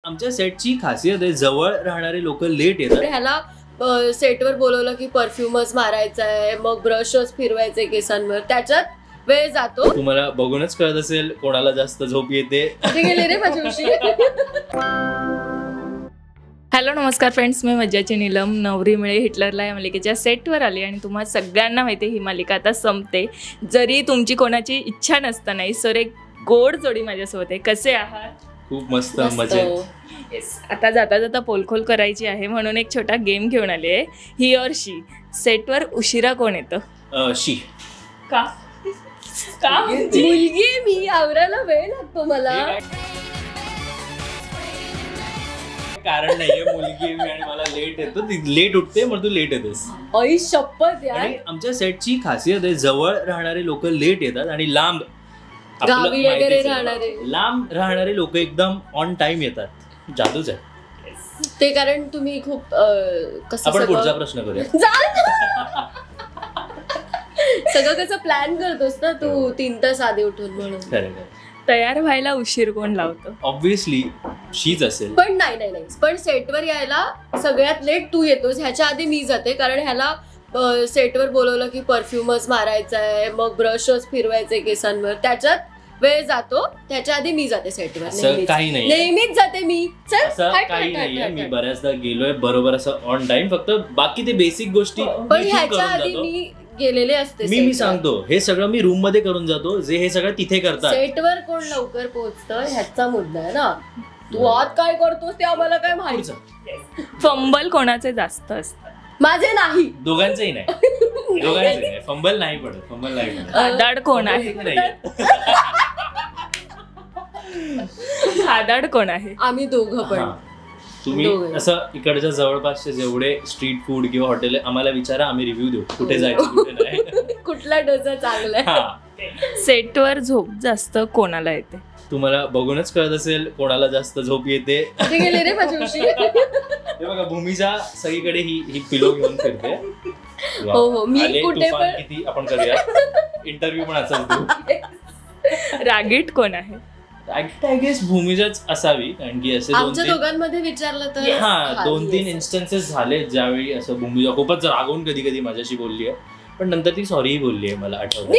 आमच्या सेटची खासियत आहे, जवळ राहणारे लोक लेट येतात. ह्याला सेटवर बोलवलं की परफ्यूमच मारायचा आहे, मग ब्रशच फिरवायचे केसांवर, त्याच्यात वेळ जातो. तुम्हाला बघूनच कळत असेल कोणाला जास्त झोप येते. गेले रे माझ्या उशी. हॅलो नमस्कार फ्रेंड्स, मी मज्जाची नीलम नवरी मिळे हिटलरला या मालिकेच्या सेटवर आली आणि तुम्हाला सगळ्यांना माहिती आहे ही मालिका आता संपते. जरी तुमची कोणाची इच्छा नसतानाही सर एक गोड जोडी माझ्यासोबत आहे. कसे आहात? खूप मस्त मजेत. येस, आता जाता जाता पोलखोल करायची आहे म्हणून एक छोटा गेम घेऊन आली आहे. ही और शी. सेटवर उशिरा कोण येतं? शी. का का मुलगी मी आवरायला वेळ लागतो मला. कारण नाहीये, मुलगी मी आणि मला लेट येतो, ती लेट उठते म्हणून तू लेट येतेस. आई शपथ यार. आणि आमच्या सेटची खासियत आहे, जवळ राहणारे लोक लेट येतात आणि लांब गावी वगैरे लांब राहणारे लोक एकदम ऑन टाइम येतात. जादूच आहे ते. कारण तुम्ही खूप कसं आपण पुढचा प्रश्न करूया. सगळं कसं प्लॅन करतोस ना तू 3 तास आधी उठून म्हणून. तयार व्हायला उशीर कोण लावतो? ऑब्विसली शीच असेल. पण नाही, पण सेटवर यायला सगळ्यात लेट तू येतोस. ह्याच्या आधी मी जाते, कारण ह्याला सेटवर बोलवलं की परफ्यूमच मारायचा आहे, मग ब्रशच फिरवायचे केसांवर, त्याच्यात वेळ जातो. त्याच्या आधी मी जाते सेटवर. काही नाही, नेहमीच जाते मी. असं काही नाहीये, मी बऱ्याचदा गेलोय बरोबर असं ऑन टाइम. फक्त बाकी ते बेसिक गोष्टी पण ह्याच्या आधी मी गेलेले असते. मी सांगतो हे सगळं मी रूम मध्ये करून जातो, जे हे सगळं तिथे करतात. सेटवर कोण लवकर पोहोचतं ह्याचा मुद्दा आहे ना. तू आत काय करतोस ते आम्हाला काय माहिती. फंबल कोणाचे जास्त असतात? माझे नाही. दोघांचेही नाही. दोघांचे नाही. फंबल नाही पडत. आदाड कोण आहे? आदाड कोण आहे? आम्ही दोघं पण. तुम्ही असं इकडच्या जवळपासचे जेवढे स्ट्रीट फूड किंवा हॉटेल आम्हाला विचारा, आम्ही रिव्ह्यू देऊ कुठे जायचं कुठे नाही. कुठला डोसा चांगला आहे. सेटवर झोप जास्त कोणाला येते? तुम्हाला बघूनच कळत असेल कोणाला जास्त झोप येते. गेले रे माझ्या उशी. हे बघा, भूमीच्या सगळीकडे ही पिलो घेऊन फिरते. हो, मी कुठे पण. किती आपण करूया इंटरव्ह्यू पण असेल तू. रागीट कोण आहे? आय गेस भूमीजाच असावी, कारण की असे आमच्या दोघांमध्ये विचारलं तर 2-3 इन्स्टन्सेस झाले ज्यावेळी असं भूमिजा खूपच रागवून कधी माझ्याशी बोलली आहे, पण नंतर ती सॉरी बोलली आहे मला आठवतं.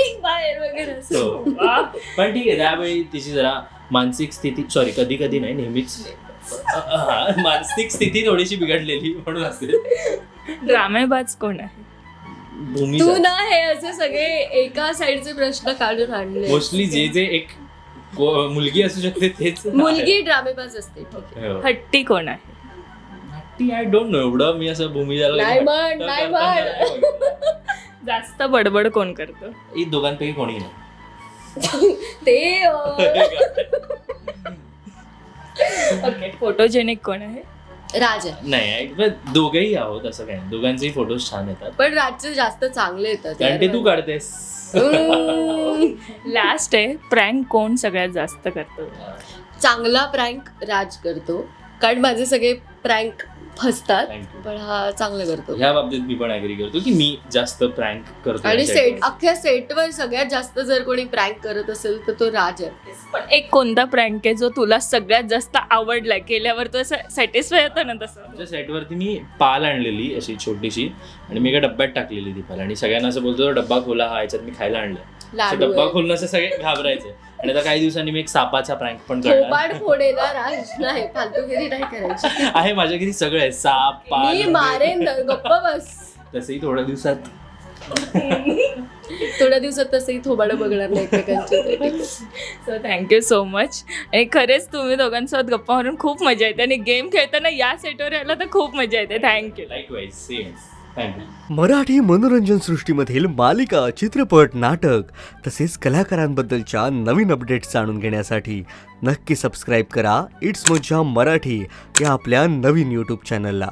पण ठीक आहे, त्यावेळी तिची जरा मानसिक स्थिती कधी नाही नेहमीच मानसिक स्थिती थोडीशी बिघडलेली म्हणून असेल. ड्रामेबाज कोण आहे? तू ना. हे असे सगळे एका साइडचे प्रश्न काढून आणले. मोस्टली जे एक मुलगी असू शकते तेच. मुलगी ड्रामेबाज असते. हट्टी कोण आहे? हट्टी आय डोंट नो. एवढं मी असं भूमिजाला नाही. जास्त बडबड कोण करतं? ही दोघांपैकी कोणी नाही. ते ओके. फोटोजेनिक कोण आहे? राज आहे. नाही, दोघेही आहोत असं काय. दोघांचेही फोटोज छान येतात, पण राजचे जास्त चांगले येतात कारण ते तू काढतेस. लास्ट आहे, प्रँक कोण सगळ्यात जास्त करतो? चांगला प्रँक राज करतो, कारण माझे सगळे प्रँक फसतात, पण हा चांगला करतो. ह्या बाबतीत मी पण ऍग्री करतो की मी जास्त प्रँक करतो. आणि अख्ख्या सेटवर सगळ्यात जास्त जर कोणी प्रँक करत असेल तर तो राज आहे. पण एक कोणता प्रँक आहे जो तुला सगळ्यात जास्त आवडलाय, केल्यावर तो सॅटिस्फाय होतो ना? तसं आमच्या सेटवरती मी पाल आणलेली अशी छोटीशी आणि मी एका डब्यात टाकलेली ती पाल, आणि सगळ्यांना असं बोलतो डब्बा खोला, हा याच्यात मी खायला आणलं. डब्बा खोलून असं सगळे घाबरायचे. आणि आता काही दिवसांनी मी एक सापाचा प्रँक पण करणार. राज नाही, फालतूगिरी नाही करायची. आहे माझ्या घरी सगळं आहे, साप मी मारेन, गप्प बस. तसंही थोड्या दिवसात तसंही थोबाडं बघणार नाही एकमेकांचे. So thank you so much. आणि खरेच तुम्ही दोघांसोबत गप्पा मारून खूप मजा येते, आणि गेम खेळताना या सेटवर यायला तर खूप मजा येते. थँक्यू. लाईकवाईज. सेम. मराठी मनोरंजन सृष्टीमधील मालिका, चित्रपट, नाटक तसेच कलाकारांबद्दलच्या नवीन अपडेट्स जाणून घेण्यासाठी नक्की सबस्क्राईब करा इट्स मज्जा मराठी या आपल्या नवीन यूट्यूब चॅनलला.